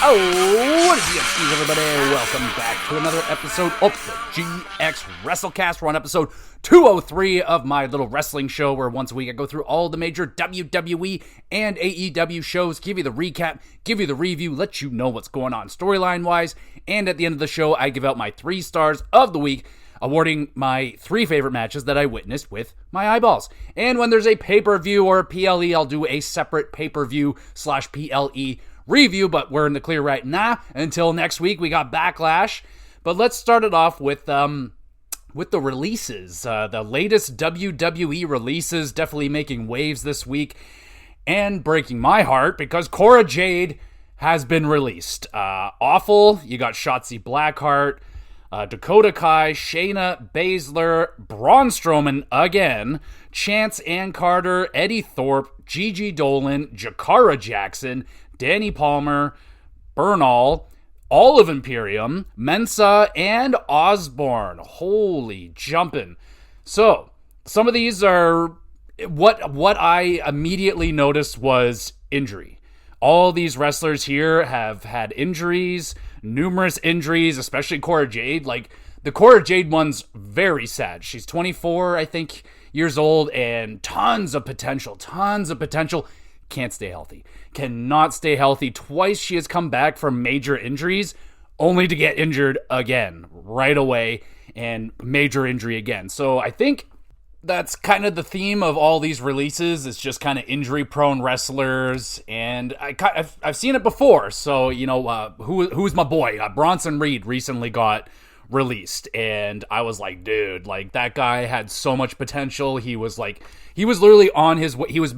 Oh, what is GXWrestleCast, everybody? Welcome back to another episode of the GXWrestleCast. We're on episode 203 of my little wrestling show, where once a week I go through all the major WWE and AEW shows, give you the recap, give you the review, let you know what's going on storyline-wise, and at the end of the show, I give out my 3 stars of the week, awarding my 3 favorite matches that I witnessed with my eyeballs. And when there's a pay-per-view or a PLE, I'll do a separate pay-per-view/PLE review, but we're in the clear right now. Until next week, we got Backlash. But let's start it off with the releases. The latest WWE releases definitely making waves this week and breaking my heart because Cora Jade has been released. Awful. You got Shotzi Blackheart, Dakota Kai, Shayna Baszler, Braun Strowman again, Chance Ann Carter, Eddie Thorpe, Gigi Dolan, Jakara Jackson, Danny Palmer, Bernal, all of Imperium, Mensa, and Osborne. Holy jumping. So, some of these are... What I immediately noticed was injury. All these wrestlers here have had injuries, numerous injuries, especially Cora Jade. Like, the Cora Jade one's very sad. She's 24, I think, years old, and tons of potential. Can't stay healthy. Cannot stay healthy. Twice she has come back from major injuries, only to get injured again right away, and major injury again. So I think that's kind of the theme of all these releases. It's just kind of injury-prone wrestlers, and I've seen it before. So, you know, who's my boy? Bronson Reed recently got released, and I was like, dude, like, that guy had so much potential. He was literally on his way. He was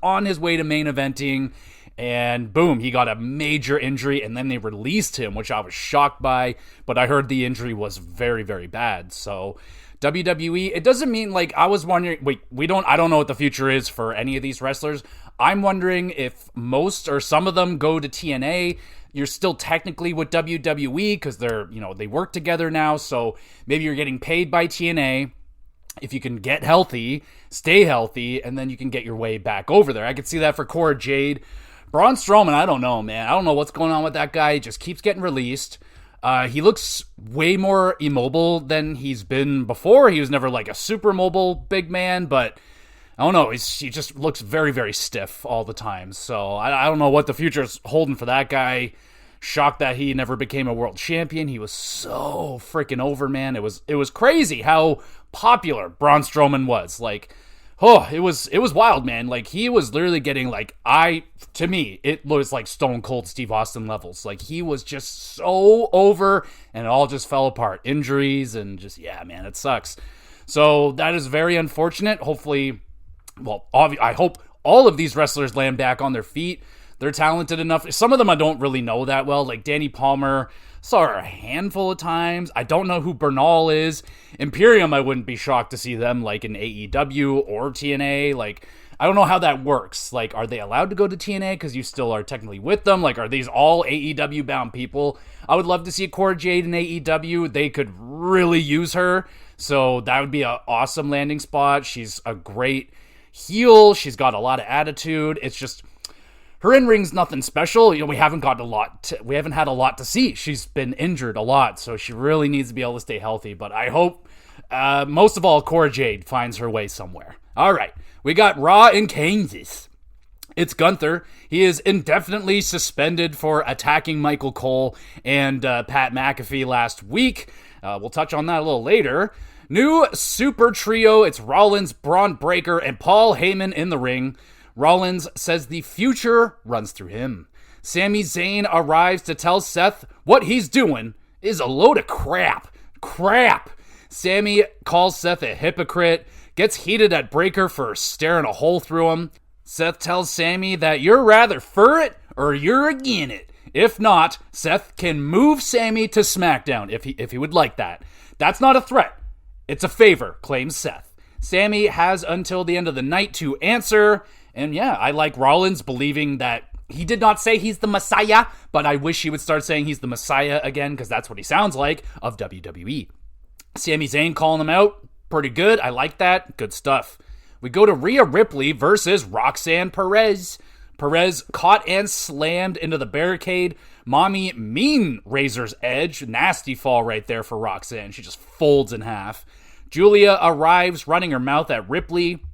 on his way to main eventing, and boom, he got a major injury, and then they released him, which I was shocked by, but I heard the injury was very, very bad. So WWE, it doesn't mean, like, I was wondering, I don't know what the future is for any of these wrestlers. I'm wondering if most or some of them go to TNA. You're still technically with WWE because they work together now. So maybe you're getting paid by TNA. If you can get healthy, stay healthy, and then you can get your way back over there. I could see that for Cora Jade. Braun Strowman, I don't know, man. I don't know what's going on with that guy. He just keeps getting released. He looks way more immobile than he's been before. He was never like a super mobile big man, but I don't know. He just looks very, very stiff all the time. So I don't know what the future is holding for that guy. Shocked that he never became a world champion. He was so freaking over, man. It was crazy how popular Braun Strowman was. Like, it was wild, man. Like, he was literally getting, like, to me, it was like Stone Cold Steve Austin levels. Like, he was just so over, and it all just fell apart. Injuries, and just, yeah, man, it sucks. So that is very unfortunate. Hopefully, I hope all of these wrestlers land back on their feet. They're talented enough. Some of them I don't really know that well. Like Danny Palmer, saw her a handful of times. I don't know who Bernal is. Imperium, I wouldn't be shocked to see them like in AEW or TNA. Like, I don't know how that works. Like, are they allowed to go to TNA because you still are technically with them? Like, are these all AEW bound people? I would love to see Cora Jade in AEW. They could really use her. So that would be an awesome landing spot. She's a great heel. She's got a lot of attitude. It's just, her in-ring's nothing special. You know, we haven't had a lot to see. She's been injured a lot, so she really needs to be able to stay healthy. But I hope, most of all, Cora Jade finds her way somewhere. All right, we got Raw in Kansas. It's Gunther. He is indefinitely suspended for attacking Michael Cole and Pat McAfee last week. We'll touch on that a little later. New super trio. It's Rollins, Braun Breaker, and Paul Heyman in the ring. Rollins says the future runs through him. Sami Zayn arrives to tell Seth what he's doing is a load of crap. Sami calls Seth a hypocrite, gets heated at Breaker for staring a hole through him. Seth tells Sami that you're rather for it or you're again it. If not, Seth can move Sami to SmackDown if he would like that. That's not a threat. It's a favor, claims Seth. Sami has until the end of the night to answer. And yeah, I like Rollins believing that he did not say he's the Messiah, but I wish he would start saying he's the Messiah again, because that's what he sounds like, of WWE. Sami Zayn calling him out. Pretty good. I like that. Good stuff. We go to Rhea Ripley versus Roxanne Perez. Perez caught and slammed into the barricade. Mommy mean Razor's Edge. Nasty fall right there for Roxanne. She just folds in half. Julia arrives running her mouth at Ripley.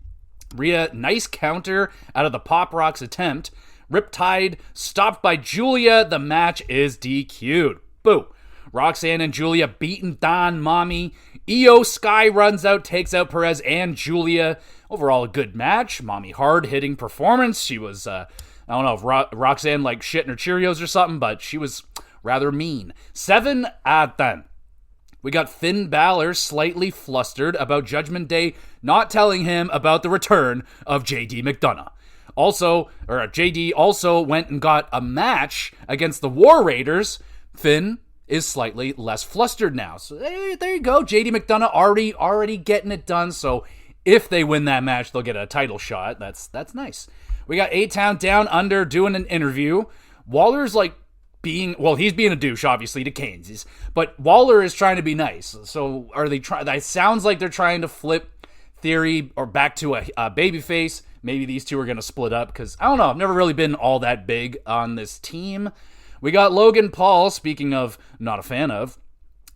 Rhea, nice counter out of the Pop Rocks attempt. Riptide stopped by Julia. The match is DQ'd. Boo. Roxanne and Julia beating Don Mommy. Io Sky runs out, takes out Perez and Julia. Overall, a good match. Mommy hard-hitting performance. She was, I don't know if Roxanne like shitting her Cheerios or something, but she was rather mean. 7 out of 10. We got Finn Balor slightly flustered about Judgment Day not telling him about the return of JD McDonough. JD also went and got a match against the War Raiders. Finn is slightly less flustered now. So there you go. JD McDonough already getting it done. So if they win that match, they'll get a title shot. That's nice. We got A-Town Down Under doing an interview. Waller's he's being a douche, obviously, to Keynes. But Waller is trying to be nice. So are they trying? That sounds like they're trying to flip Theory or back to a babyface. Maybe these two are going to split up because, I don't know, I've never really been all that big on this team. We got Logan Paul, speaking of not a fan of.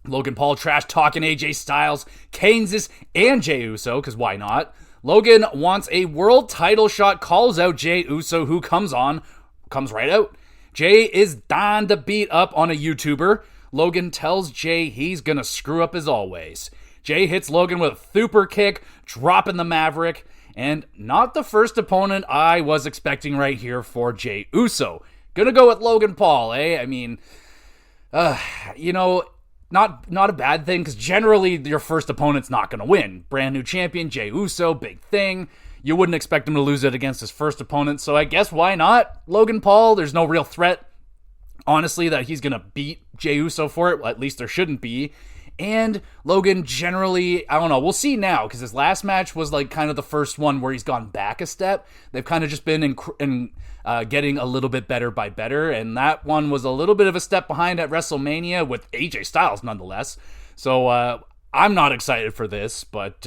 Logan Paul trash talking AJ Styles, Keynes, and Jey Uso, because why not? Logan wants a world title shot, calls out Jey Uso, who comes right out. Jey is dying to beat up on a YouTuber. Logan tells Jey he's going to screw up as always. Jey hits Logan with a super kick, dropping the Maverick, and not the first opponent I was expecting right here for Jey Uso. Gonna go with Logan Paul, eh? I mean, not a bad thing, because generally your first opponent's not gonna win. Brand new champion, Jey Uso, big thing. You wouldn't expect him to lose it against his first opponent, so I guess why not? Logan Paul, there's no real threat, honestly, that he's gonna beat Jey Uso for it. Well, at least there shouldn't be. And Logan generally, I don't know, we'll see now, because his last match was like kind of the first one where he's gone back a step. They've kind of just been getting a little bit better by better, and that one was a little bit of a step behind at WrestleMania with AJ Styles nonetheless. So I'm not excited for this, but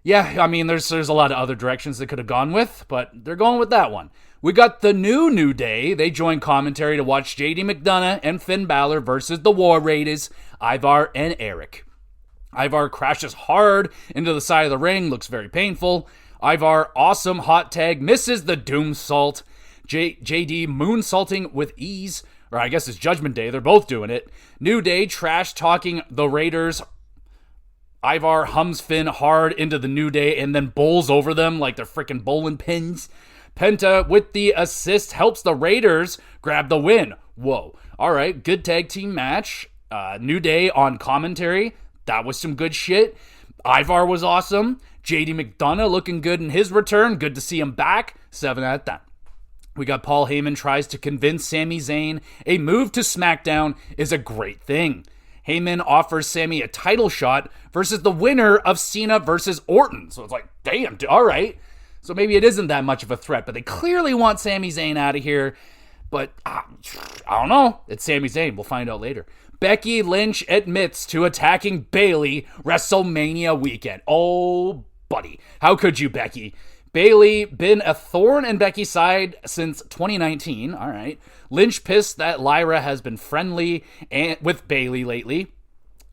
yeah, I mean, there's a lot of other directions they could have gone with, but they're going with that one. We got the New Day. They joined commentary to watch JD McDonough and Finn Balor versus the War Raiders, Ivar and Eric. Ivar crashes hard into the side of the ring, looks very painful. Ivar, awesome hot tag, misses the Doom Salt. JD moonsaulting with ease, or I guess it's Judgment Day, they're both doing it. New Day trash talking the Raiders. Ivar hums Finn hard into the New Day and then bowls over them like they're freaking bowling pins. Penta with the assist helps the Raiders grab the win. Whoa. All right, good tag team match. New Day on commentary. That was some good shit. Ivar was awesome. JD McDonough looking good in his return. Good to see him back. 7 out of 10. We got Paul Heyman tries to convince Sami Zayn a move to SmackDown is a great thing. Heyman offers Sami a title shot versus the winner of Cena versus Orton. So it's like, damn, all right. So maybe it isn't that much of a threat, but they clearly want Sami Zayn out of here. But I don't know. It's Sami Zayn. We'll find out later. Becky Lynch admits to attacking Bayley WrestleMania weekend. Oh, buddy. How could you, Becky? Bayley been a thorn in Becky's side since 2019. All right. Lynch pissed that Lyra has been friendly with Bayley lately.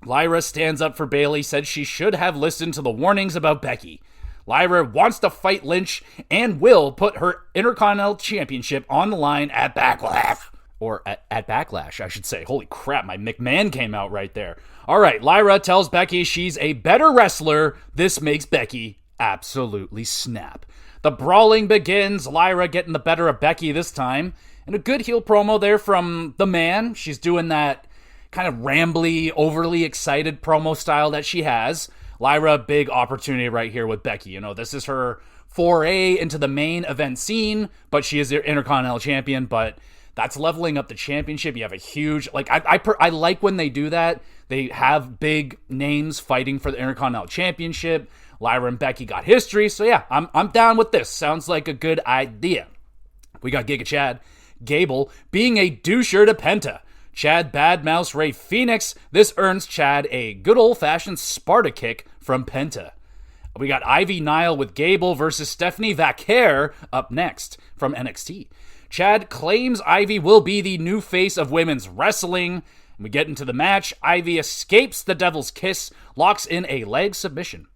Lyra stands up for Bayley, said she should have listened to the warnings about Becky. Lyra wants to fight Lynch and will put her Intercontinental Championship on the line at Backlash. Or at Backlash, I should say. Holy crap, my McMahon came out right there. All right, Lyra tells Becky she's a better wrestler. This makes Becky absolutely snap. The brawling begins, Lyra getting the better of Becky this time. And a good heel promo there from the man. She's doing that kind of rambly, overly excited promo style that she has. Lyra, big opportunity right here with Becky. You know, this is her foray into the main event scene, but she is the Intercontinental Champion, but that's leveling up the championship. You have a huge, like, I like when they do that. They have big names fighting for the Intercontinental Championship. Lyra and Becky got history, so yeah, I'm down with this. Sounds like a good idea. We got Giga Chad Gable being a doucher to Penta. Chad badmouths Rey Fenix. This earns Chad a good old-fashioned Sparta kick from Penta. We got Ivy Nile with Gable versus Stephanie Vaquer up next from NXT. Chad claims Ivy will be the new face of women's wrestling. We get into the match. Ivy escapes the Devil's Kiss, locks in a leg submission.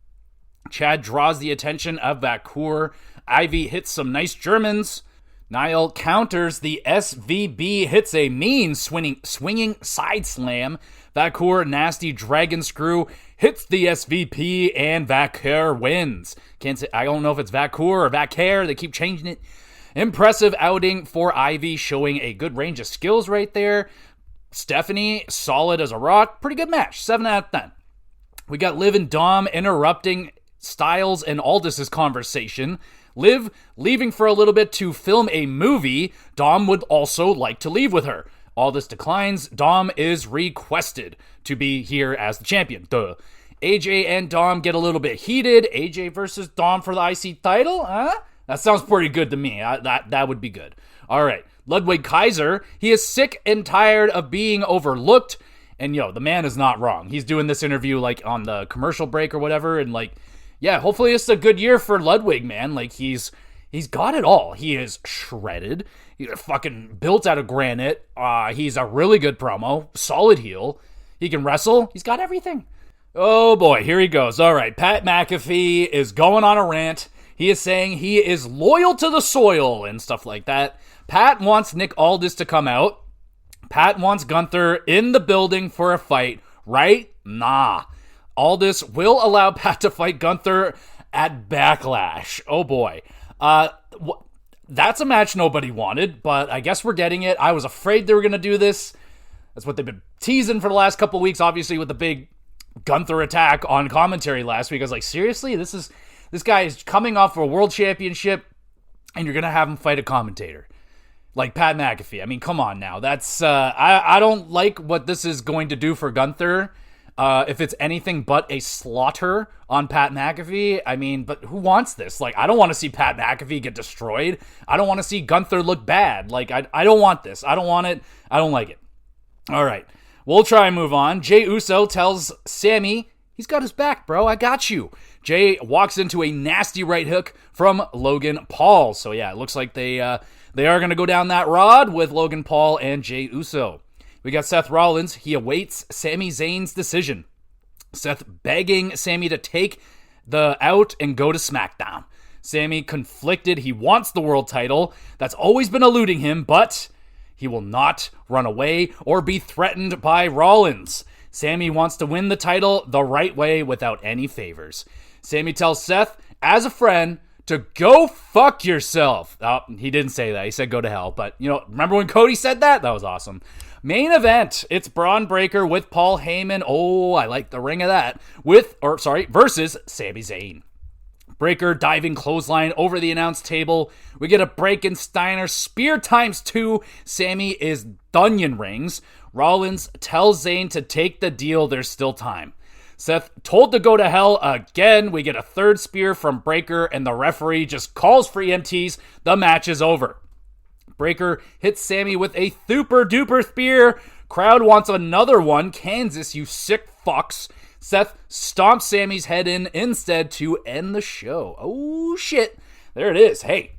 Chad draws the attention of Vaquer. Ivy hits some nice Germans. Nile counters the SVB, hits a mean swinging side slam. Vaquer, nasty dragon screw, hits the SVP, and Vaquer wins. Can't say, I don't know if it's Vaquer or Vaquer. They keep changing it. Impressive outing for Ivy, showing a good range of skills right there. Stephanie, solid as a rock. Pretty good match. 7 out of 10. We got Liv and Dom interrupting Styles and Aldis' conversation. Liv leaving for a little bit to film a movie. Dom would also like to leave with her. Aldis declines. Dom is requested to be here as the champion. Duh. AJ and Dom get a little bit heated. AJ versus Dom for the IC title? Huh? That sounds pretty good to me. That would be good. All right. Ludwig Kaiser, he is sick and tired of being overlooked. And the man is not wrong. He's doing this interview like on the commercial break or whatever, and like, yeah, hopefully it's a good year for Ludwig, man. Like, he's got it all. He is shredded. He's fucking built out of granite. He's a really good promo. Solid heel. He can wrestle. He's got everything. Oh, boy. Here he goes. All right. Pat McAfee is going on a rant. He is saying he is loyal to the soil and stuff like that. Pat wants Nick Aldis to come out. Pat wants Gunther in the building for a fight, right? Nah. Aldis will allow Pat to fight Gunther at Backlash. Oh boy. That's a match nobody wanted, but I guess we're getting it. I was afraid they were going to do this. That's what they've been teasing for the last couple of weeks, obviously, with the big Gunther attack on commentary last week. I was like, seriously? This guy is coming off of a world championship, and you're going to have him fight a commentator like Pat McAfee. I mean, come on now. That's I don't like what this is going to do for Gunther. If it's anything but a slaughter on Pat McAfee, I mean, but who wants this? Like, I don't want to see Pat McAfee get destroyed. I don't want to see Gunther look bad. Like, I don't want this. I don't want it. I don't like it. All right. We'll try and move on. Jey Uso tells Sammy, he's got his back, bro. I got you. Jey walks into a nasty right hook from Logan Paul. So, yeah, it looks like they are going to go down that rod with Logan Paul and Jey Uso. We got Seth Rollins. He awaits Sami Zayn's decision. Seth begging Sami to take the out and go to SmackDown. Sami conflicted. He wants the world title. That's always been eluding him, but he will not run away or be threatened by Rollins. Sami wants to win the title the right way without any favors. Sami tells Seth, as a friend, to go fuck yourself. Oh, he didn't say that. He said go to hell. But, remember when Cody said that? That was awesome. Main event. It's Braun Breaker with Paul Heyman. Oh, I like the ring of that. Versus Sami Zayn. Breaker diving clothesline over the announce table. We get a break in Steiner. Spear ×2. Sami is Dunyan rings. Rollins tells Zayn to take the deal. There's still time. Seth told to go to hell again. We get a third spear from Breaker, and the referee just calls for EMTs. The match is over. Breaker hits Sami with a super duper spear. Crowd wants another one. Kansas, you sick fucks. Seth stomps Sami's head in instead to end the show. Oh shit. There it is. Hey,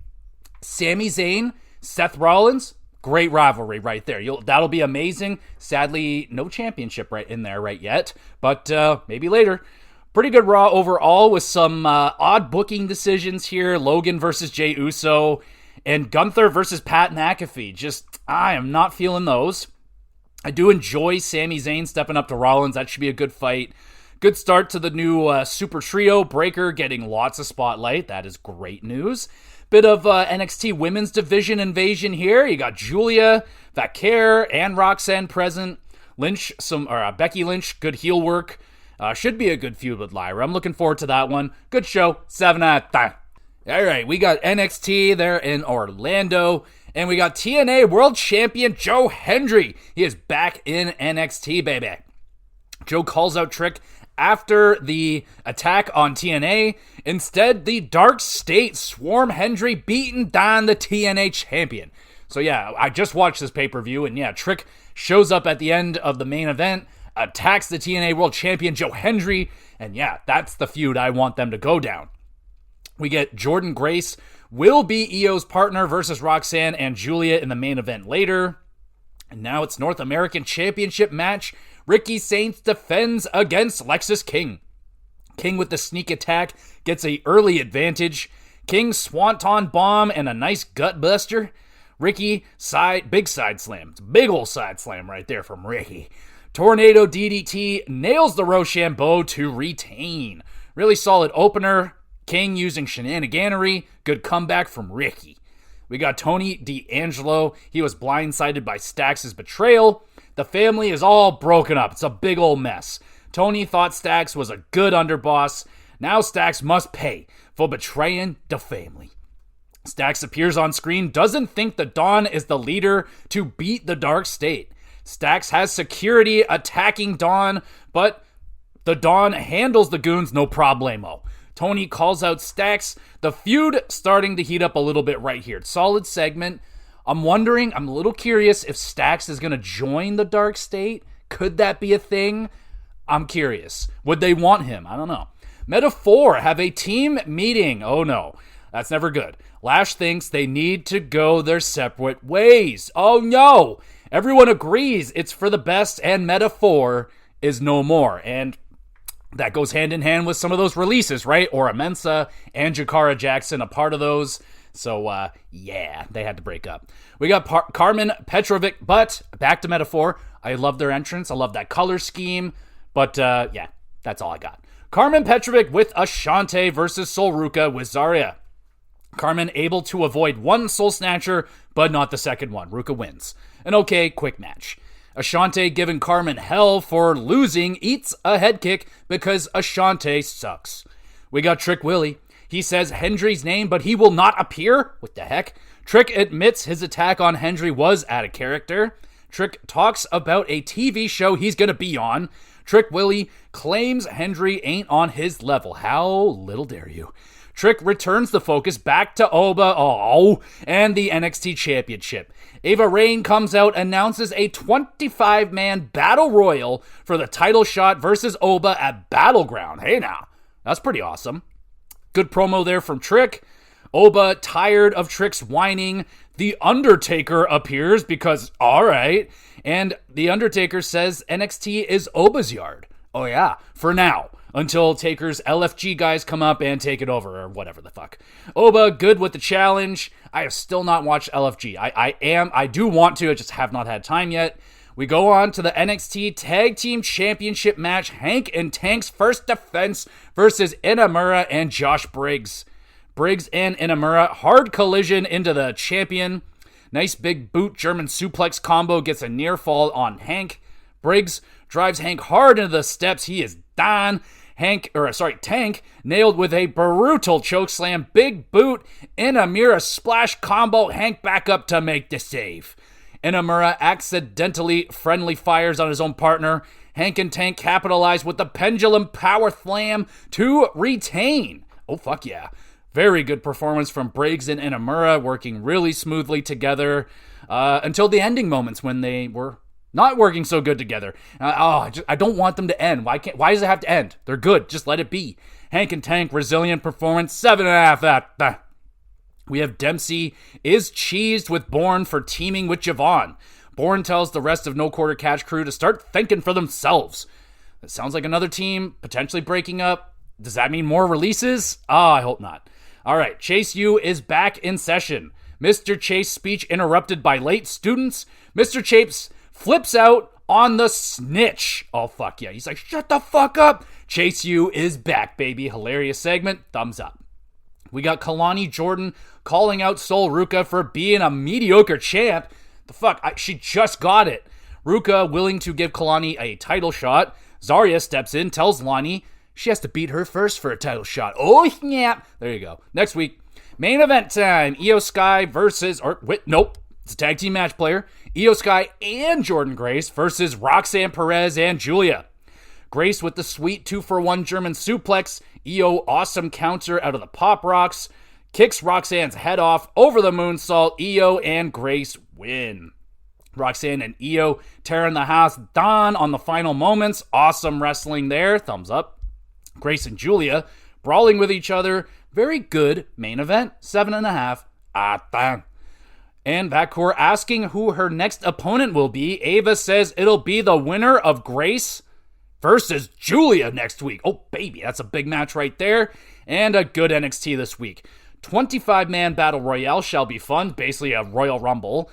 Sami Zayn, Seth Rollins, great rivalry right there. That'll be amazing. Sadly, no championship right in there right yet, but maybe later. Pretty good Raw overall with some odd booking decisions here. Logan versus Jey Uso and Gunther versus Pat McAfee. I am not feeling those. I do enjoy Sami Zayn stepping up to Rollins. That should be a good fight. Good start to the new Super Trio. Breaker getting lots of spotlight. That is great news. Bit of NXT Women's Division invasion here. You got Julia, Vaquer, and Roxanne present. Becky Lynch, good heel work. Should be a good feud with Lyra. I'm looking forward to that one. Good show. 7 out of 10. All right, we got NXT there in Orlando. And we got TNA World Champion Joe Hendry. He is back in NXT, baby. Joe calls out Trick after the attack on TNA. Instead, the Dark State swarm Hendry beating down the TNA champion. So yeah, I just watched this pay-per-view, and yeah, Trick shows up at the end of the main event. attacks the TNA World Champion Joe Hendry. And yeah, that's the feud I want them to go down. We get Jordynne Grace will be Io's partner versus Roxanne and Julia in the main event later. And now it's North American Championship match. Ricky Saints defends against Lexis King. King with the sneak attack gets an early advantage. King swanton bomb and a nice gut buster. Ricky big side slam. It's a big old side slam right there from Ricky. Tornado DDT nails the Rochambeau to retain. Really solid opener. King using shenaniganery. Good comeback from Ricky. We got Tony D'Angelo. He was blindsided by Stax' betrayal. The family is all broken up. It's a big old mess. Tony thought Stax was a good underboss. Now Stax must pay for betraying the family. Stax appears on screen, doesn't think the Dawn is the leader to beat the Dark State. Stax has security attacking Dawn, but the Dawn handles the goons no problemo. Tony calls out Stax. The feud starting to heat up a little bit right here. Solid segment. I'm a little curious if Stax is going to join the Dark State. Could that be a thing? I'm curious. Would they want him? I don't know. Metaphor have a team meeting. Oh no, that's never good. Lash thinks they need to go their separate ways. Oh no! Everyone agrees it's for the best and Metaphor is no more. And that goes hand in hand with some of those releases, right? Ora Mensa and Jakara Jackson, a part of those. So, yeah, they had to break up. We got Carmen Petrovic, but back to Metaphor. I love their entrance. I love that color scheme. But, yeah, that's all I got. Carmen Petrovic with Ashante versus Sol Ruca with Zarya. Carmen able to avoid one Soul Snatcher, but not the second one. Ruca wins. An okay, quick match. Ashante giving Carmen hell for losing eats a head kick because Ashante sucks. We got Trick Willie. He says Hendry's name, but he will not appear. What the heck? Trick admits his attack on Hendry was out of character. Trick talks about a TV show he's going to be on. Trick Willie claims Hendry ain't on his level. How little dare you? Trick returns the focus back to Oba and the NXT Championship. Ava Raine comes out, announces a 25-man battle royal for the title shot versus Oba at Battleground. Hey now, that's pretty awesome. Good promo there from Trick. Oba, tired of Trick's whining. The Undertaker appears because, alright. And The Undertaker says NXT is Oba's yard. Oh yeah, for now. Until Taker's LFG guys come up and take it over, or whatever the fuck. Oba, good with the challenge. I have still not watched LFG. I do want to, I just have not had time yet. We go on to the NXT Tag Team Championship match. Hank and Tank's first defense versus Inamura and Josh Briggs. Briggs and Inamura, hard collision into the champion. Nice big boot German suplex combo gets a near fall on Hank. Briggs drives Hank hard into the steps. He is done. Tank nailed with a brutal chokeslam. Big boot. Inamura splash combo. Hank back up to make the save. Inamura accidentally friendly fires on his own partner. Hank and Tank capitalize with the pendulum power slam to retain. Oh, fuck yeah. Very good performance from Briggs and Inamura, working really smoothly together until the ending moments when they were not working so good together. I don't want them to end. Why does it have to end? They're good. Just let it be. Hank and Tank, resilient performance, 7.5. We have Dempsey is cheesed with Bourne for teaming with Javon. Bourne tells the rest of No Quarter Catch crew to start thinking for themselves. That sounds like another team potentially breaking up. Does that mean more releases? I hope not. All right, Chase U is back in session. Mr. Chase speech interrupted by late students. Mr. Chase flips out on the snitch. Oh, fuck yeah. He's like, shut the fuck up. Chase U is back, baby. Hilarious segment. Thumbs up. We got Kalani Jordan calling out Sol Ruca for being a mediocre champ. The fuck? She just got it. Ruca willing to give Kalani a title shot. Zarya steps in, tells Lani she has to beat her first for a title shot. Oh, snap. There you go. Next week, main event time. Io Sky versus... It's a tag team match player. Io Sky and Jordynne Grace versus Roxanne Perez and Julia. Grace with the sweet 2-for-1 German suplex. Io awesome counter out of the Pop Rocks. Kicks Roxanne's head off over the moonsault. Io and Grace win. Roxanne and Io tearing the house down on the final moments. Awesome wrestling there. Thumbs up. Grace and Julia brawling with each other. Very good main event. 7.5. Dang. And Vakor asking who her next opponent will be. Ava says it'll be the winner of Grace versus Julia next week. Oh, baby, that's a big match right there. And a good NXT this week. 25-man Battle Royale shall be fun. Basically a Royal Rumble.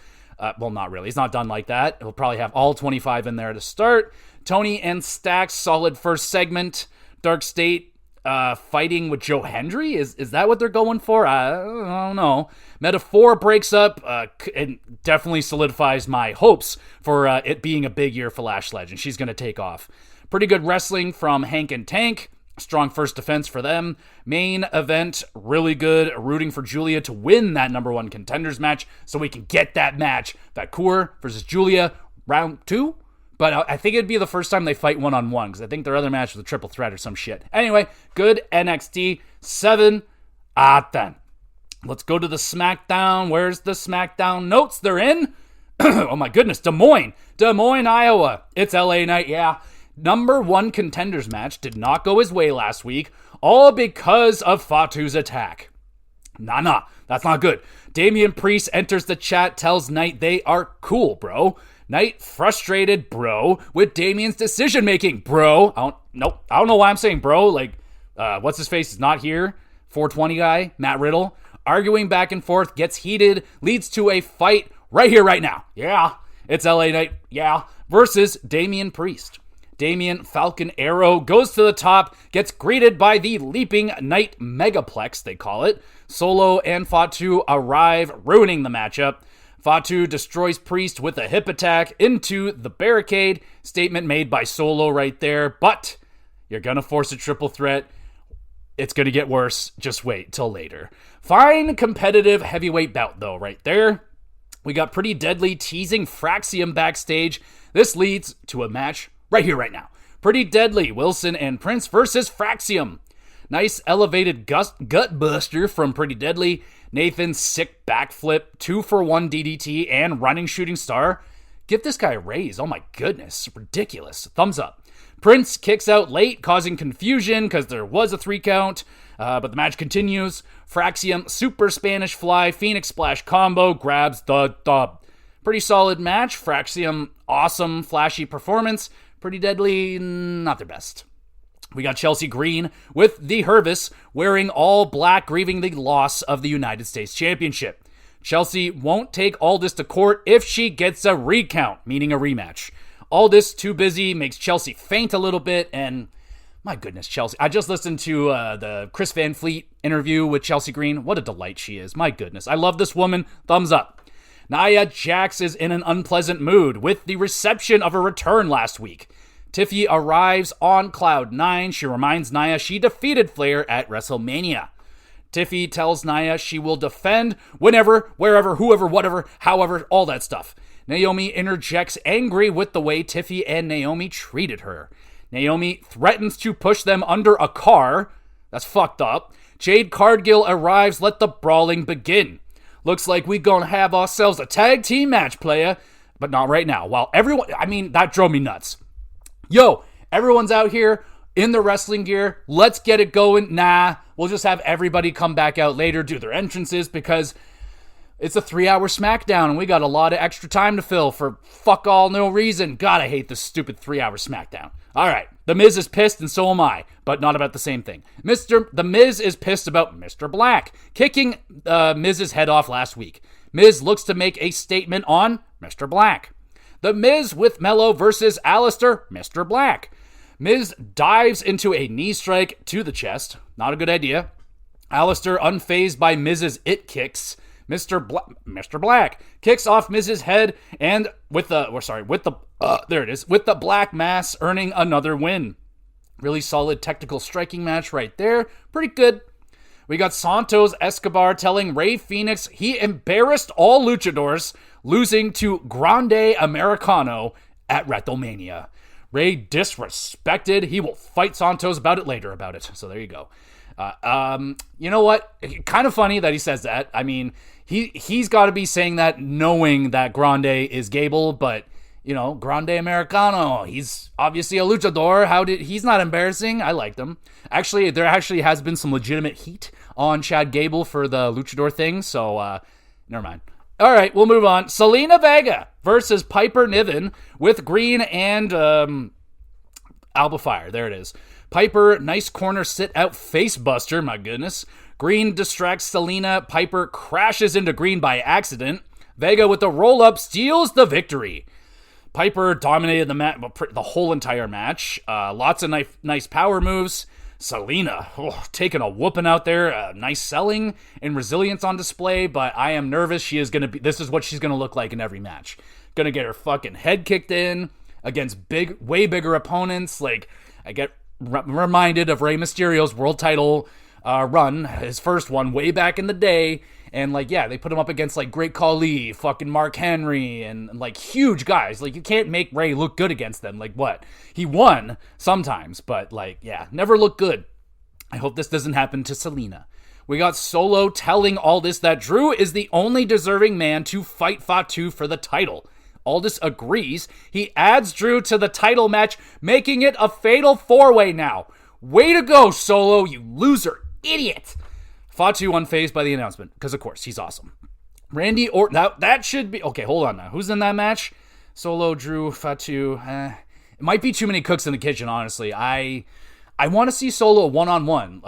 Well, not really. It's not done like that. He'll probably have all 25 in there to start. Tony and Stax, solid first segment. Dark State fighting with Joe Hendry? Is that what they're going for? I don't know. Metaphor breaks up and definitely solidifies my hopes for it being a big year for Lash Legend. She's going to take off. Pretty good wrestling from Hank and Tank. Strong first defense for them. Main event, really good. Rooting for Julia to win that number 1 contenders match so we can get that match. Vakor versus Julia, round 2. But I think it'd be the first time they fight one-on-one because I think their other match was a triple threat or some shit. Anyway, good NXT. 7. Then. Let's go to the SmackDown. Where's the SmackDown notes? They're in. Oh my goodness. Des Moines, Iowa. It's LA night, yeah. Number 1 contenders match did not go his way last week, all because of Fatu's attack. Nah, that's not good. Damian Priest enters the chat, tells Knight they are cool, bro. Knight frustrated, bro, with Damian's decision-making, bro. I don't know why I'm saying bro. Like, what's his face is not here. 420 guy, Matt Riddle. Arguing back and forth, gets heated, leads to a fight right here, right now. Yeah, it's LA Knight, yeah, versus Damian Priest. Damian Falcon Arrow goes to the top, gets greeted by the Leaping Knight Megaplex, they call it. Solo and Fatu arrive, ruining the matchup. Fatu destroys Priest with a hip attack into the barricade. Statement made by Solo right there, but you're going to force a triple threat. It's going to get worse. Just wait till later. Fine competitive heavyweight bout, though, right there. We got Pretty Deadly teasing Fraxium backstage. This leads to a match right here, right now. Pretty Deadly, Wilson and Prince versus Fraxium. Nice elevated gut buster from Pretty Deadly. Nathan's sick backflip, 2-for-1 DDT, and running shooting star. Give this guy a raise. Oh my goodness. Ridiculous. Thumbs up. Prince kicks out late, causing confusion because there was a 3 count. But the match continues. Fraxium super Spanish fly, Phoenix splash combo, grabs the dub. Pretty solid match. Fraxium, awesome, flashy performance. Pretty Deadly, not their best. We got Chelsea Green with the Hervis wearing all black, grieving the loss of the United States Championship. Chelsea won't take Aldis to court if she gets a recount, meaning a rematch. Aldis, too busy, makes Chelsea faint a little bit, and my goodness, Chelsea. I just listened to the Chris Van Fleet interview with Chelsea Green. What a delight she is. My goodness. I love this woman. Thumbs up. Nia Jax is in an unpleasant mood with the reception of a return last week. Tiffy arrives on Cloud 9. She reminds Nia she defeated Flair at WrestleMania. Tiffy tells Nia she will defend whenever, wherever, whoever, whatever, however, all that stuff. Naomi interjects, angry with the way Tiffy and Naomi treated her. Naomi threatens to push them under a car. That's fucked up. Jade Cargill arrives, let the brawling begin. Looks like we gonna have ourselves a tag team match, playa. But not right now. While everyone, that drove me nuts. Yo, everyone's out here in the wrestling gear. Let's get it going. Nah, we'll just have everybody come back out later, do their entrances, because it's a 3-hour SmackDown, and we got a lot of extra time to fill for fuck all no reason. God, I hate this stupid 3-hour SmackDown. All right, The Miz is pissed, and so am I, but not about the same thing. The Miz is pissed about Mr. Black kicking Miz's head off last week. Miz looks to make a statement on Mr. Black. The Miz with Mello versus Alistair, Mr. Black. Miz dives into a knee strike to the chest. Not a good idea. Alistair unfazed by Miz's it kicks. Mr. Black kicks off Miz's head and with the black mass, earning another win. Really solid technical striking match right there. Pretty good. We got Santos Escobar telling Rey Fenix he embarrassed all luchadors, losing to Grande Americano at WrestleMania. Rey disrespected. He will fight Santos about it later. So there you go. You know what? Kind of funny that he says that. I mean, he's got to be saying that knowing that Grande is Gable, but Grande Americano. He's obviously a luchador. He's not embarrassing. I liked him. Actually, there has been some legitimate heat on Chad Gable for the luchador thing, so never mind. All right, we'll move on. Zelina Vega versus Piper Niven with Green and Alba Fire. There it is. Piper, nice corner sit-out face-buster, my goodness. Green distracts Zelina. Piper crashes into Green by accident. Vega with the roll-up steals the victory. Piper dominated the whole entire match. Lots of nice power moves. Zelina, taking a whooping out there. Nice selling and resilience on display, but I am nervous. This is what she's going to look like in every match. Going to get her fucking head kicked in against way bigger opponents. Like, I get reminded of Rey Mysterio's world title run, his first one way back in the day. And they put him up against Great Khali, fucking Mark Henry, and huge guys. You can't make Rey look good against them. What? He won sometimes, but never looked good. I hope this doesn't happen to Zelina. We got Solo telling Aldis that Drew is the only deserving man to fight Fatu for the title. Aldis agrees. He adds Drew to the title match, making it a fatal four-way now. Way to go, Solo, you loser idiot. Fatu unfazed by the announcement, because of course, he's awesome. Randy Orton, that should be... Okay, hold on now. Who's in that match? Solo, Drew, Fatu. It might be too many cooks in the kitchen, honestly. I want to see Solo one-on-one.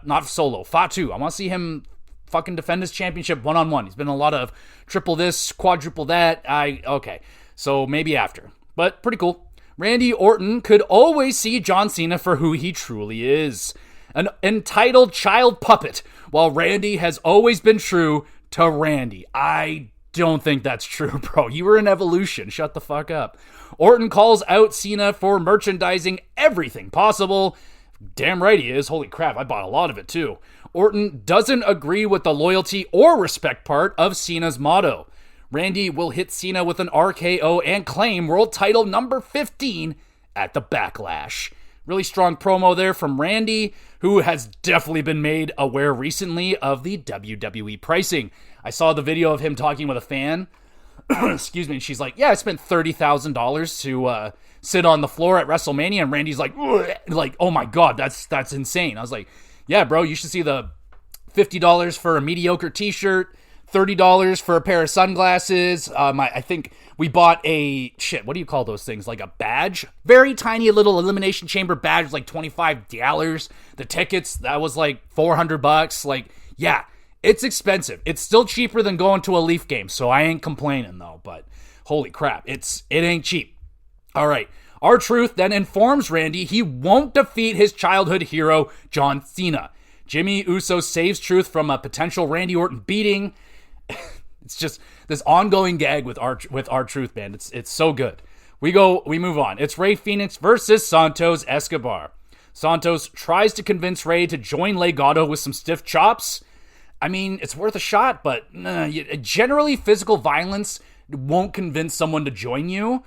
Not Solo, Fatu. I want to see him fucking defend his championship one-on-one. He's been in a lot of triple this, quadruple that. Okay, so maybe after. But pretty cool. Randy Orton could always see John Cena for who he truly is. An entitled child puppet, while Randy has always been true to Randy. I don't think that's true, bro. You were in Evolution. Shut the fuck up. Orton calls out Cena for merchandising everything possible. Damn right he is. Holy crap, I bought a lot of it too. Orton doesn't agree with the loyalty or respect part of Cena's motto. Randy will hit Cena with an RKO and claim world title number 15 at the Backlash. Really strong promo there from Randy, who has definitely been made aware recently of the WWE pricing. I saw the video of him talking with a fan. Excuse me. And she's like, yeah, I spent $30,000 to sit on the floor at WrestleMania. And Randy's like, oh my God, that's insane. I was like, yeah, bro, you should see the $50 for a mediocre t-shirt, $30 for a pair of sunglasses. I think we bought what do you call those things? Like a badge? Very tiny little Elimination Chamber badge, $25. The tickets, that was $400. Yeah, it's expensive. It's still cheaper than going to a Leaf game, so I ain't complaining though, but holy crap, it ain't cheap. All right. R-Truth then informs Randy he won't defeat his childhood hero, John Cena. Jimmy Uso saves Truth from a potential Randy Orton beating. It's just this ongoing gag with R-Truth, man. It's so good. We move on. It's Rey Fenix versus Santos Escobar. Santos tries to convince Rey to join Legado with some stiff chops. I mean, it's worth a shot, but generally physical violence won't convince someone to join you.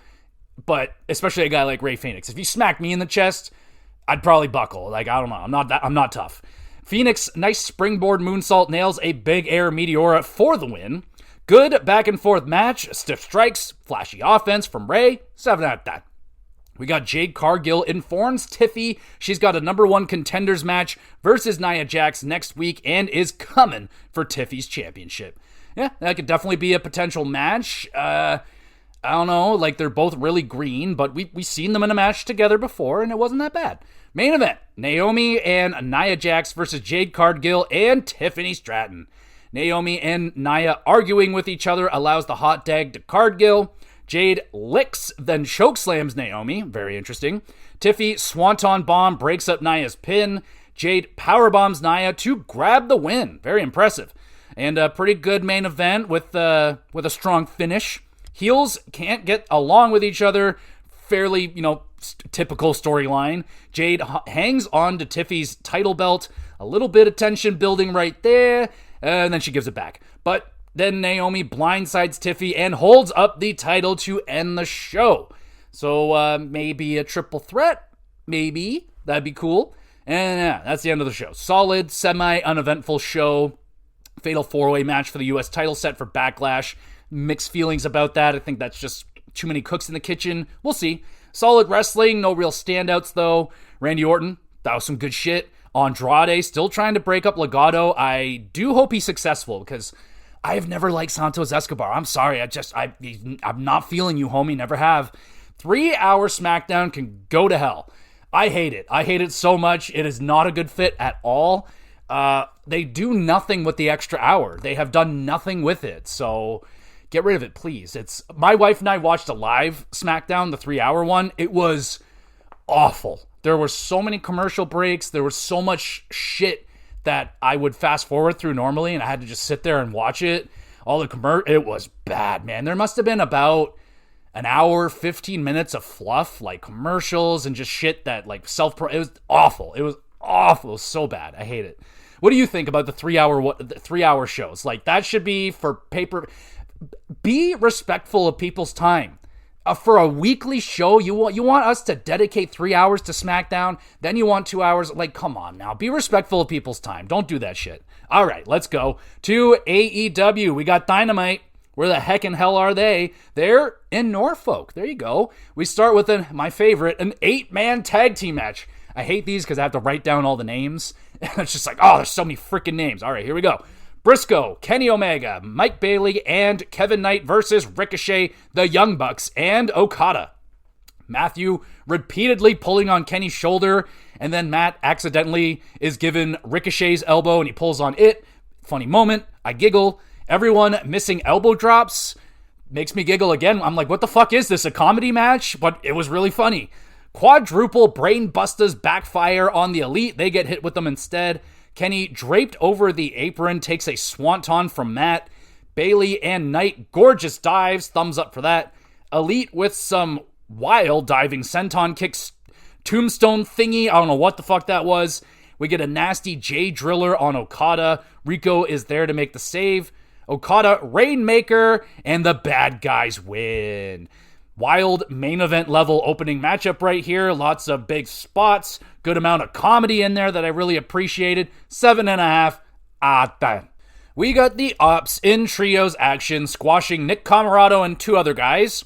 But especially a guy like Rey Fenix. If you smack me in the chest, I'd probably buckle. I don't know. I'm not tough. Phoenix, nice springboard moonsault, nails a big air meteora for the win. Good back and forth match, stiff strikes, flashy offense from Rey, 7 out of 10. We got Jade Cargill informs Tiffy she's got a number 1 contenders match versus Nia Jax next week and is coming for Tiffy's championship. Yeah, that could definitely be a potential match. I don't know, they're both really green, but we've seen them in a match together before, and it wasn't that bad. Main event, Naomi and Nia Jax versus Jade Cargill and Tiffany Stratton. Naomi and Nia arguing with each other allows the hot tag to Cargill. Jade licks, then chokeslams Naomi. Very interesting. Tiffy Swanton Bomb breaks up Nia's pin. Jade powerbombs Nia to grab the win. Very impressive. And a pretty good main event with a strong finish. Heels can't get along with each other. Fairly, typical storyline. Jade hangs on to Tiffy's title belt. A little bit of tension building right there. And then she gives it back. But then Naomi blindsides Tiffy and holds up the title to end the show. So maybe a triple threat. Maybe. That'd be cool. And yeah, that's the end of the show. Solid, semi-uneventful show. Fatal 4-way match for the U.S. title set for Backlash. Mixed feelings about that. I think that's just too many cooks in the kitchen. We'll see. Solid wrestling. No real standouts, though. Randy Orton, that was some good shit. Andrade, still trying to break up Legado. I do hope he's successful, because I've never liked Santos Escobar. I'm sorry. I'm not feeling you, homie. Never have. 3-hour SmackDown can go to hell. I hate it. I hate it so much. It is not a good fit at all. They do nothing with the extra hour. They have done nothing with it. So get rid of it, please. My wife and I watched a live SmackDown, the 3-hour one. It was awful. There were so many commercial breaks. There was so much shit that I would fast forward through normally, and I had to just sit there and watch it. It was bad, man. There must have been about an hour, 15 minutes of fluff, like commercials and just shit that like it was awful. It was awful. It was so bad. I hate it. What do you think about the 3-hour shows? Like, that should be for paper. Be respectful of people's time. For a weekly show, you want us to dedicate 3 hours to SmackDown, then you want 2 hours. Like, come on now. Be respectful of people's time. Don't do that shit. All right, let's go to AEW. We got Dynamite. Where the heck in hell are they? They're in Norfolk. There you go. We start with my favorite, an 8-man tag team match. I hate these because I have to write down all the names. It's just like, oh, there's so many freaking names. All right, here we go. Briscoe, Kenny Omega, Mike Bailey, and Kevin Knight versus Ricochet, the Young Bucks, and Okada. Matthew repeatedly pulling on Kenny's shoulder, and then Matt accidentally is given Ricochet's elbow, and he pulls on it. Funny moment. I giggle. Everyone missing elbow drops makes me giggle again. I'm like, what the fuck is this, a comedy match? But it was really funny. Quadruple brain busters backfire on the Elite. They get hit with them instead. Kenny, draped over the apron, takes a swanton from Matt. Bailey and Knight, gorgeous dives. Thumbs up for that. Elite with some wild diving senton kicks. Tombstone thingy. I don't know what the fuck that was. We get a nasty J Driller on Okada. Rico is there to make the save. Okada, Rainmaker, and the bad guys win. Wild main event level opening matchup right here. Lots of big spots. Good amount of comedy in there that I really appreciated. 7.5 out of 10. We got the Ops in trios action, squashing Nick Camarado and 2 other guys.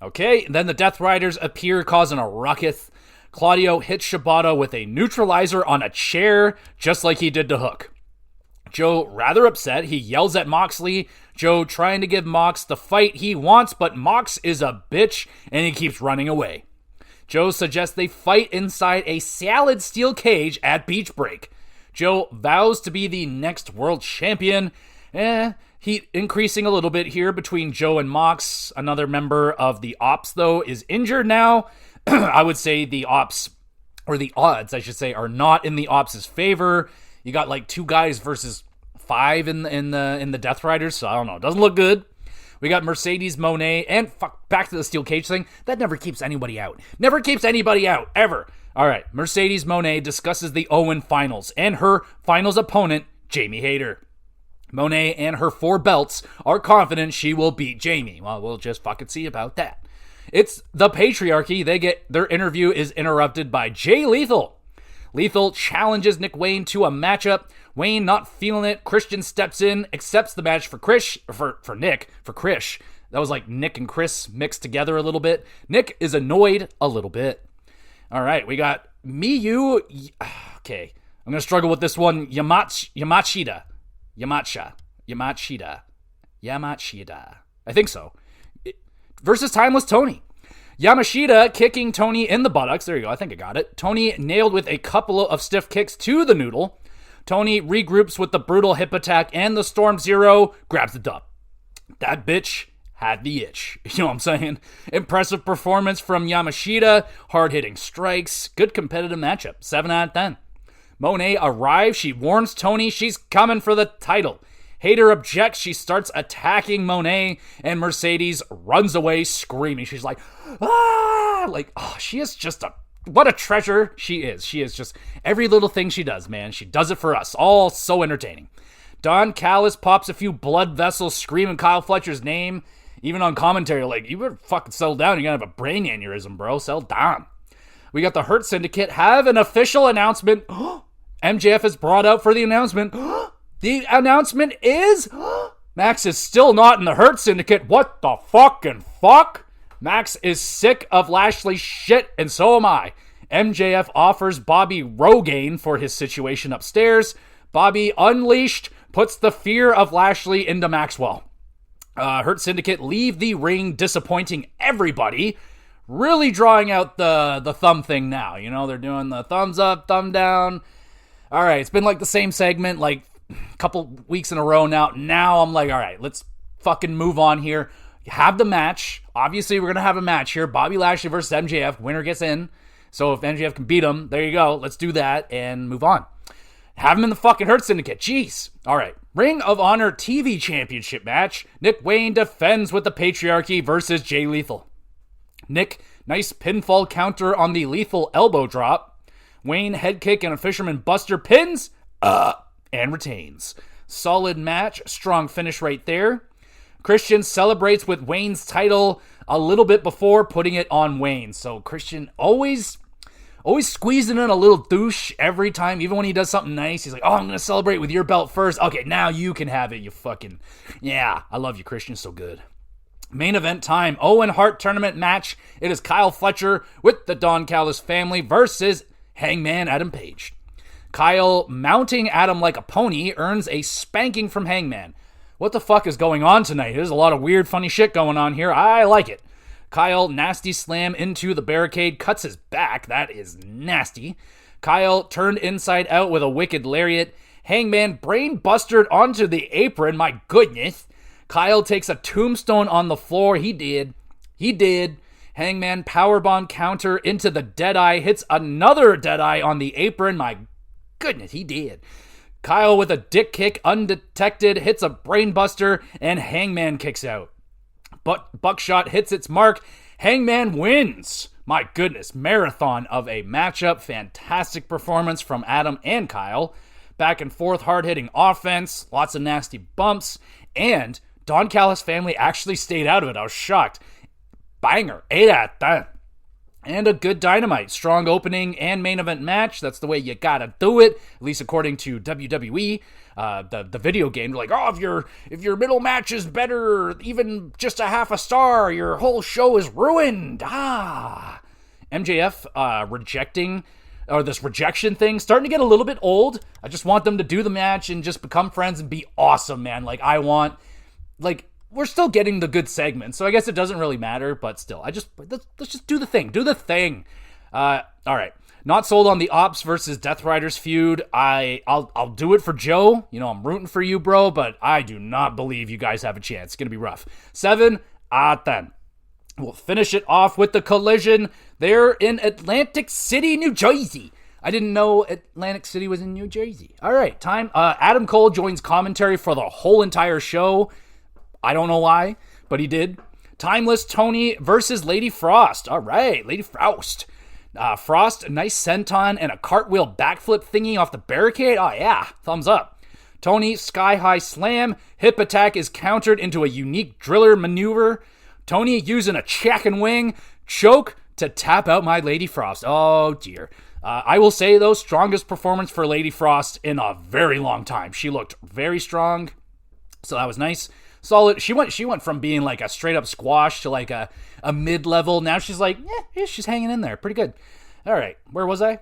Okay, then the Death Riders appear, causing a ruckus. Claudio hits Shibata with a neutralizer on a chair, just like he did to Hook. Joe, rather upset, he yells at Moxley. Joe trying to give Mox the fight he wants, but Mox is a bitch, and he keeps running away. Joe suggests they fight inside a salad steel cage at Beach Break. Joe vows to be the next world champion. Heat increasing a little bit here between Joe and Mox. Another member of the Ops, though, is injured now. I would say the Ops, or the odds, I should say, are not in the Ops' favor. You got like 2 guys versus 5 in the Death Riders, so I don't know. It doesn't look good. We got Mercedes Moné, and back to the steel cage thing. That never keeps anybody out. Never keeps anybody out, ever. All right, Mercedes Moné discusses the Owen finals and her finals opponent, Jamie Hayter. Moné and her 4 belts are confident she will beat Jamie. Well, we'll just fucking see about that. It's the patriarchy. Their interview is interrupted by Jay Lethal. Lethal challenges Nick Wayne to a matchup. Wayne not feeling it. Christian steps in, accepts the match for Krish. That was like Nick and Chris mixed together a little bit. Nick is annoyed a little bit. All right, we got Miyu. Okay, I'm gonna struggle with this one. Yamashita. I think so. Versus Timeless Tony. Yamashita kicking Tony in the buttocks. There you go. I think I got it. Tony nailed with a couple of stiff kicks to the noodle. Tony regroups with the brutal hip attack and the Storm Zero. Grabs the dub. That bitch had the itch. You know what I'm saying? Impressive performance from Yamashita. Hard-hitting strikes. Good competitive matchup. 7 out of 10. Monet arrives. She warns Tony she's coming for the title. Hayter objects. She starts attacking Monet, and Mercedes runs away screaming. She's like, ah! Like, oh, she is just what a treasure she is. She is just every little thing she does, man. She does it for us. All so entertaining. Don Callis pops a few blood vessels, screaming Kyle Fletcher's name. Even on commentary, like, you better fucking settle down. You're gonna have a brain aneurysm, bro. Settle down. We got the Hurt Syndicate have an official announcement. MJF is brought out for the announcement. The announcement is Max is still not in the Hurt Syndicate. What the fucking fuck? Max is sick of Lashley's shit, and so am I. MJF offers Bobby Rogaine for his situation upstairs. Bobby, unleashed, puts the fear of Lashley into Maxwell. Hurt Syndicate leave the ring, disappointing everybody. Really drawing out the thumb thing now. You know, they're doing the thumbs up, thumb down. All right, it's been like the same segment like a couple weeks in a row now. Now I'm like, all right, let's fucking move on here. Have the match. Obviously, we're going to have a match here. Bobby Lashley versus MJF. Winner gets in. So if MJF can beat him, there you go. Let's do that and move on. Have him in the fucking Hurt Syndicate. Jeez. All right. Ring of Honor TV Championship match. Nick Wayne defends with the Patriarchy versus Jay Lethal. Nick, nice pinfall counter on the Lethal elbow drop. Wayne, head kick and a Fisherman Buster pins and retains. Solid match. Strong finish right there. Christian celebrates with Wayne's title a little bit before putting it on Wayne. So Christian always squeezing in a little douche every time, even when he does something nice. He's like, oh, I'm going to celebrate with your belt first. Okay, now you can have it, you fucking... Yeah, I love you, Christian. So good. Main event time. Owen Hart tournament match. It is Kyle Fletcher with the Don Callis family versus Hangman Adam Page. Kyle, mounting Adam like a pony, earns a spanking from Hangman. What the fuck is going on tonight? There's a lot of weird, funny shit going on here. I like it. Kyle, nasty slam into the barricade, cuts his back. That is nasty. Kyle turned inside out with a wicked lariat. Hangman brain bustered onto the apron. My goodness. Kyle takes a tombstone on the floor. He did. Hangman powerbomb counter into the Deadeye. Hits another Deadeye on the apron. My goodness, he did. Kyle with a dick kick undetected, hits a brainbuster, and Hangman kicks out. But Buckshot hits its mark. Hangman wins. My goodness, marathon of a matchup. Fantastic performance from Adam and Kyle. Back and forth, hard-hitting offense, lots of nasty bumps, and Don Callis family actually stayed out of it. I was shocked. Banger, 8 out of 10. And a good Dynamite. Strong opening and main event match. That's the way you gotta do it, at least according to WWE. The video game, like, oh, if your middle match is better, even just a half a star, your whole show is ruined. MJF rejecting, or this rejection thing, starting to get a little bit old. I just want them to do the match and just become friends and be awesome, man. We're still getting the good segments, so I guess it doesn't really matter, but still, let's just do the thing. Do the thing. All right. Not sold on the Ops versus Death Riders feud. I'll do it for Joe. You know, I'm rooting for you, bro, but I do not believe you guys have a chance. It's going to be rough. 7 out of 10. We'll finish it off with the Collision. They're in Atlantic City, New Jersey. I didn't know Atlantic City was in New Jersey. All right, time. Adam Cole joins commentary for the whole entire show. I don't know why, but he did. Timeless Tony versus Lady Frost. All right, Lady Frost. Frost, a nice senton and a cartwheel backflip thingy off the barricade. Oh, yeah, thumbs up. Tony, sky-high slam. Hip attack is countered into a unique driller maneuver. Tony using a check and wing. Choke to tap out my Lady Frost. Oh, dear. I will say, though, strongest performance for Lady Frost in a very long time. She looked very strong, so that was nice. Solid. She went from being like a straight up squash to like a mid-level. Now she's like, yeah, she's hanging in there. Pretty good. All right. Where was I?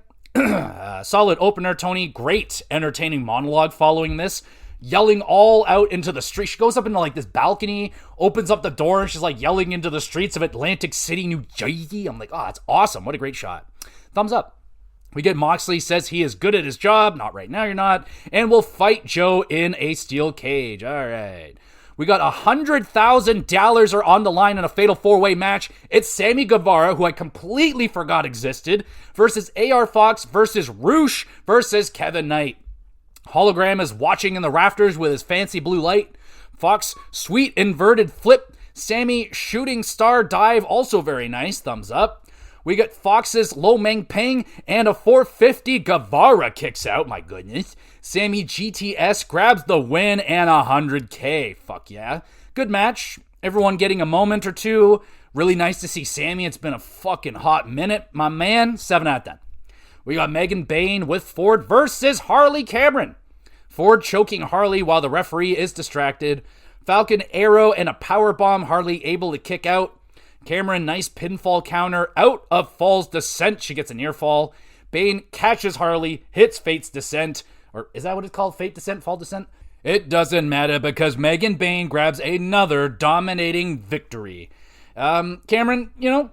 Solid opener, Tony. Great entertaining monologue following this. Yelling all out into the street. She goes up into like this balcony, opens up the door, and she's like yelling into the streets of Atlantic City, New Jersey. I'm like, oh, that's awesome. What a great shot. Thumbs up. We get Moxley says he is good at his job. Not right now, you're not. And will fight Joe in a steel cage. All right. We got $100,000 are on the line in a fatal four-way match. It's Sammy Guevara, who I completely forgot existed, versus AR Fox versus Roosh versus Kevin Knight. Hologram is watching in the rafters with his fancy blue light. Fox, sweet inverted flip. Sammy, shooting star dive, also very nice. Thumbs up. We got Fox's Lo Meng Peng and a 450. Guevara kicks out. My goodness. Sammy GTS grabs the win and $100K. Fuck yeah. Good match. Everyone getting a moment or two. Really nice to see Sammy. It's been a fucking hot minute. My man, 7 out of 10. We got Megan Bayne with Ford versus Harley Cameron. Ford choking Harley while the referee is distracted. Falcon Arrow and a powerbomb. Harley able to kick out. Cameron, nice pinfall counter. Out of Fall's Descent. She gets a near fall. Bayne catches Harley, hits Fate's Descent. Or is that what it's called? Fate Descent? Fall Descent? It doesn't matter because Megan Bayne grabs another dominating victory. Cameron,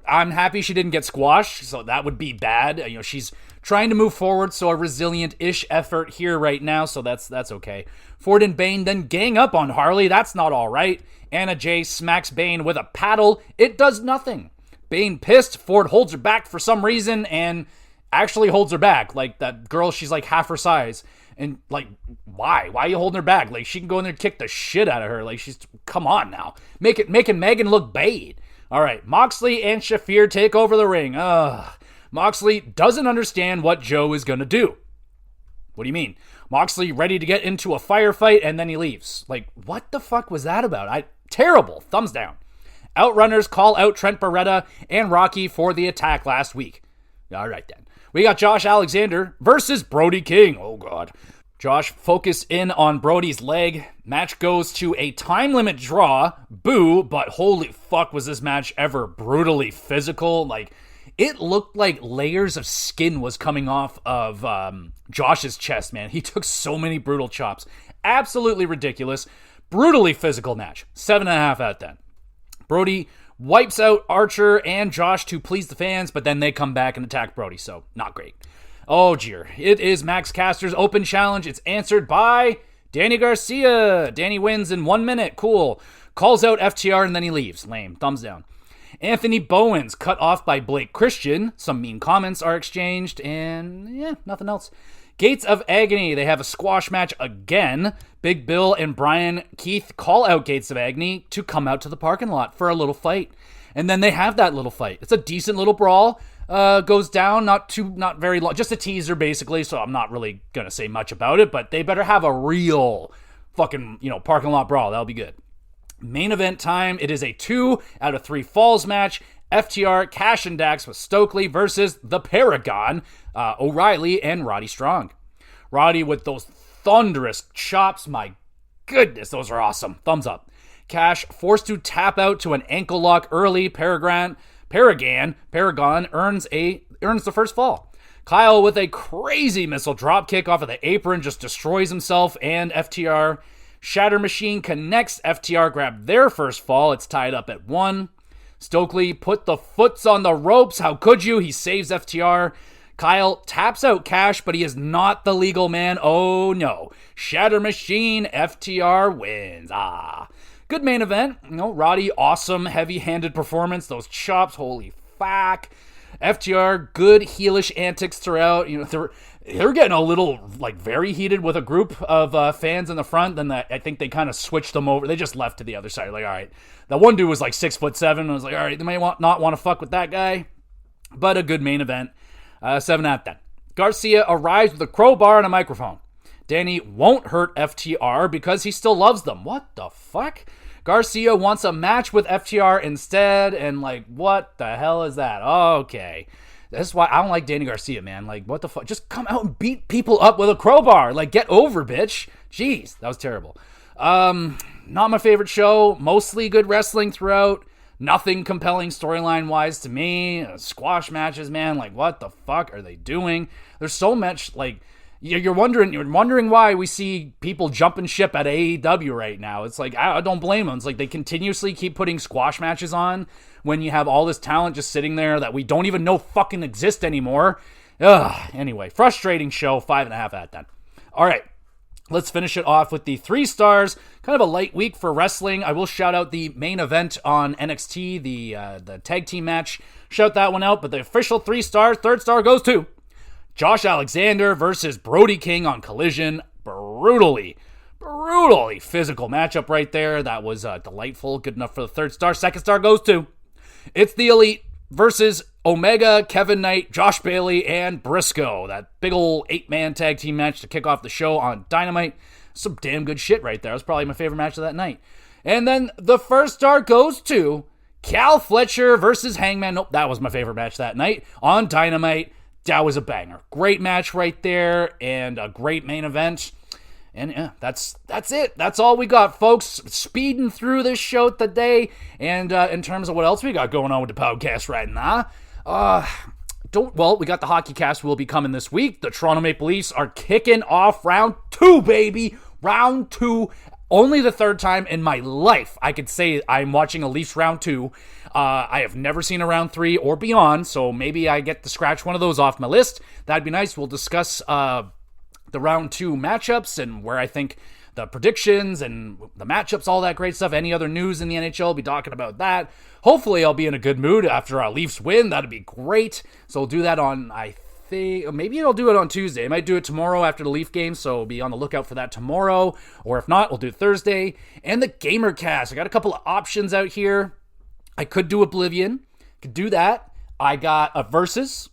I'm happy she didn't get squashed, so that would be bad. She's trying to move forward, so a resilient-ish effort here right now, so that's okay. Ford and Bayne then gang up on Harley. That's not all right. Anna Jay smacks Bayne with a paddle. It does nothing. Bayne pissed. Ford holds her back for some reason and actually holds her back. Like, that girl, she's like half her size. And, like, why? Why are you holding her back? Like, she can go in there and kick the shit out of her. Like, come on now. Making Megan look bad. All right, Moxley and Shafir take over the ring. Moxley doesn't understand what Joe is going to do. What do you mean? Moxley ready to get into a firefight, and then he leaves. Like, what the fuck was that about? Terrible. Thumbs down. Outrunners call out Trent Beretta and Rocky for the attack last week. All right, then. We got Josh Alexander versus Brody King. Oh, God. Josh focused in on Brody's leg. Match goes to a time limit draw. Boo, but holy fuck was this match ever brutally physical. Like, it looked like layers of skin was coming off of Josh's chest, man. He took so many brutal chops. Absolutely ridiculous. Brutally physical match. 7.5 out of 10. Brody wipes out Archer and Josh to please the fans, but then they come back and attack Brody, so not great. Oh, jeer. It is Max Caster's open challenge. It's answered by Danny Garcia. Danny wins in 1 minute. Cool. Calls out FTR and then he leaves. Lame. Thumbs down. Anthony Bowen's cut off by Blake Christian. Some mean comments are exchanged and nothing else. Gates of Agony. They have a squash match again. Big Bill and Brian Keith call out Gates of Agony to come out to the parking lot for a little fight. And then they have that little fight. It's a decent little brawl. Goes down, not very long, just a teaser basically, so I'm not really gonna say much about it, but they better have a real fucking, parking lot brawl. That'll be good. Main event time. It is a 2 out of 3 falls match. FTR, Cash and Dax with Stokely versus the Paragon, O'Reilly and Roddy Strong. Roddy with those thunderous chops. My goodness, those are awesome. Thumbs up. Cash forced to tap out to an ankle lock early. Paragon earns the first fall. Kyle with a crazy missile drop kick off of the apron just destroys himself and FTR. Shatter Machine connects. FTR grab their first fall. It's tied up at 1. Stokely put the foots on the ropes. How could you? He saves FTR. Kyle taps out Cash, but he is not the legal man. Oh no. Shatter Machine. FTR wins. Good main event. Roddy, awesome, heavy-handed performance. Those chops, holy fuck. FTR, good heelish antics throughout. They're getting a little, very heated with a group of fans in the front. Then I think they kind of switched them over. They just left to the other side. Like, all right. That one dude was 6'7". I was like, all right, they may not want to fuck with that guy. But a good main event. 7 out of 10. Garcia arrives with a crowbar and a microphone. Danny won't hurt FTR because he still loves them. What the fuck? Garcia wants a match with FTR instead, and what the hell is that? Okay. That's why I don't like Danny Garcia, man. What the fuck? Just come out and beat people up with a crowbar. Get over, bitch. Jeez, that was terrible. Not my favorite show. Mostly good wrestling throughout. Nothing compelling storyline-wise to me. Squash matches, man. What the fuck are they doing? There's so much, You're wondering why we see people jumping ship at AEW right now. It's I don't blame them. It's they continuously keep putting squash matches on when you have all this talent just sitting there that we don't even know fucking exist anymore. Anyway, frustrating show. 5.5 out of 10. All right, let's finish it off with the 3 stars. Kind of a light week for wrestling. I will shout out the main event on NXT, the tag team match. Shout that one out, but the official 3 stars, 3rd star goes to Josh Alexander versus Brody King on Collision. Brutally physical matchup right there. That was delightful. Good enough for the 3rd star. 2nd star goes to It's the Elite versus Omega, Kevin Knight, Josh Bailey, and Briscoe. That big ol' 8-man tag team match to kick off the show on Dynamite. Some damn good shit right there. That was probably my favorite match of that night. And then the 1st star goes to Cal Fletcher versus Hangman. Nope, that was my favorite match that night on Dynamite. That was a banger. Great match right there, and a great main event. And yeah, that's it. That's all we got, folks. Speeding through this show today. And in terms of what else we got going on with the podcast right now, we got the hockey cast will be coming this week. The Toronto Maple Leafs are kicking off round 2, baby. Round 2. Only the third time in my life I could say I'm watching a Leafs round 2. I have never seen a round 3 or beyond, so maybe I get to scratch one of those off my list. That'd be nice. We'll discuss the round 2 matchups and where I think the predictions and the matchups, all that great stuff. Any other news in the NHL, I'll be talking about that. Hopefully I'll be in a good mood after our Leafs win. That'd be great. So we'll do that on, I think, maybe I'll do it on Tuesday. I might do it tomorrow after the Leaf game, so be on the lookout for that tomorrow. Or if not, we'll do Thursday. And the GamerCast. I got a couple of options out here. I could do Oblivion. Could do that. I got a Versus.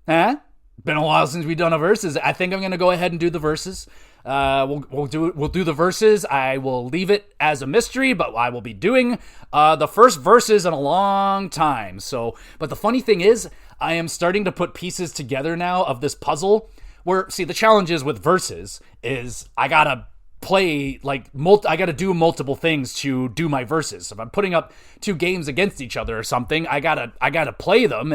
Been a while since we've done a Versus. I think I'm going to go ahead and do the Versus. We'll do the Versus. I will leave it as a mystery, but I will be doing the first Versus in a long time. But the funny thing is, I am starting to put pieces together now of this puzzle. Where, see, the challenge is with Versus is I gotta play I gotta do multiple things to do my Versus. If I'm putting up 2 games against each other or something, I gotta play them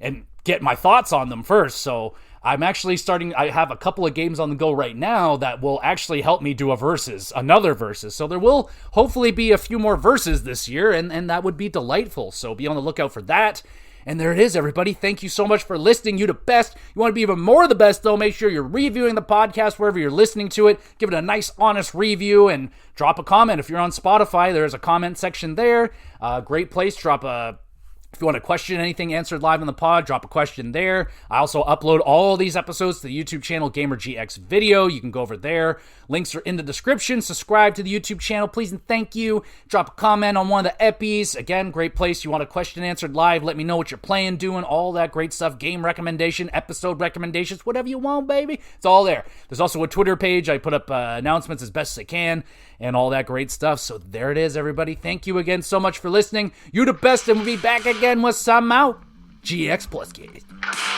and get my thoughts on them first. So I'm actually I have a couple of games on the go right now that will actually help me do another Versus. So there will hopefully be a few more Versus this year, and that would be delightful. So be on the lookout for that. And there it is, everybody. Thank you so much for listening. You the best. You want to be even more the best, though, make sure you're reviewing the podcast wherever you're listening to it. Give it a nice, honest review and drop a comment. If you're on Spotify, there's a comment section there. Great place. If you want a question, anything answered live on the pod, drop a question there. I also upload all these episodes to the YouTube channel, GamerGX Video. You can go over there. Links are in the description. Subscribe to the YouTube channel, please and thank you. Drop a comment on one of the epis. Again, great place. You want a question answered live, let me know what you're playing, doing, all that great stuff. Game recommendation, episode recommendations, whatever you want, baby. It's all there. There's also a Twitter page. I put up announcements as best as I can and all that great stuff. So there it is, everybody. Thank you again so much for listening. You the best, and we'll be back again with some out GX Plus Cast.